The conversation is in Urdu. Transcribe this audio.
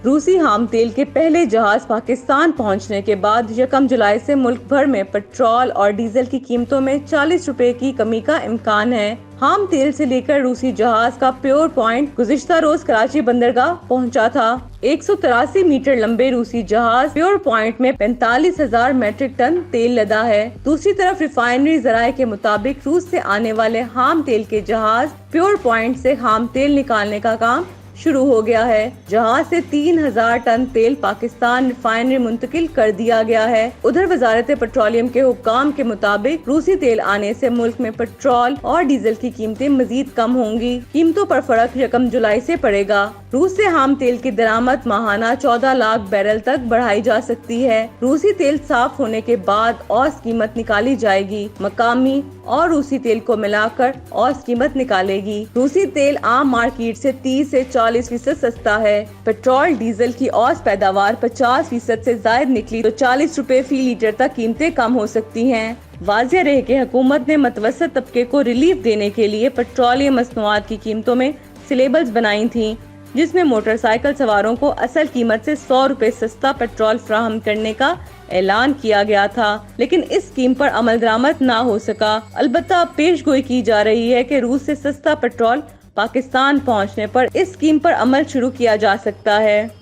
روسی خام تیل کے پہلے جہاز پاکستان پہنچنے کے بعد 1 جولائی سے ملک بھر میں پٹرول اور ڈیزل کی قیمتوں میں 40 روپے کی کمی کا امکان ہے۔ خام تیل سے لے کر روسی جہاز کا پیور پوائنٹ گزشتہ روز کراچی بندرگاہ پہنچا تھا۔ 183 میٹر لمبے روسی جہاز پیور پوائنٹ میں 45,000 میٹرک ٹن تیل لدا ہے۔ دوسری طرف ریفائنری ذرائع کے مطابق روس سے آنے والے خام تیل کے جہاز پیور پوائنٹ سے خام تیل نکالنے کا کام شروع ہو گیا ہے۔ جہاز سے 3,000 ٹن تیل پاکستان ریفائنری منتقل کر دیا گیا ہے۔ ادھر وزارت پیٹرولیم کے حکام کے مطابق روسی تیل آنے سے ملک میں پٹرول اور ڈیزل کی قیمتیں مزید کم ہوں گی۔ قیمتوں پر فرق 1 جولائی سے پڑے گا۔ روس سے خام تیل کی درآمد ماہانہ 14 لاکھ بیرل تک بڑھائی جا سکتی ہے۔ روسی تیل صاف ہونے کے بعد اوز قیمت نکالی جائے گی۔ مقامی اور روسی تیل کو ملا کر اوز قیمت نکالے گی۔ روسی تیل عام مارکیٹ سے 30 سے 40% سستا ہے۔ پیٹرول ڈیزل کی اوز پیداوار 50% سے زائد نکلی تو 40 روپے فی لیٹر تک قیمتیں کم ہو سکتی ہیں۔ واضح رہے کہ حکومت نے متوسط طبقے کو ریلیف دینے کے لیے پیٹرولیم مصنوعات کی قیمتوں میں سلیبس بنائی تھیں، جس میں موٹر سائیکل سواروں کو اصل قیمت سے 100 روپے سستا پیٹرول فراہم کرنے کا اعلان کیا گیا تھا، لیکن اس اسکیم پر عمل درآمد نہ ہو سکا۔ البتہ اب پیش گوئی کی جا رہی ہے کہ روس سے سستا پیٹرول پاکستان پہنچنے پر اس اسکیم پر عمل شروع کیا جا سکتا ہے۔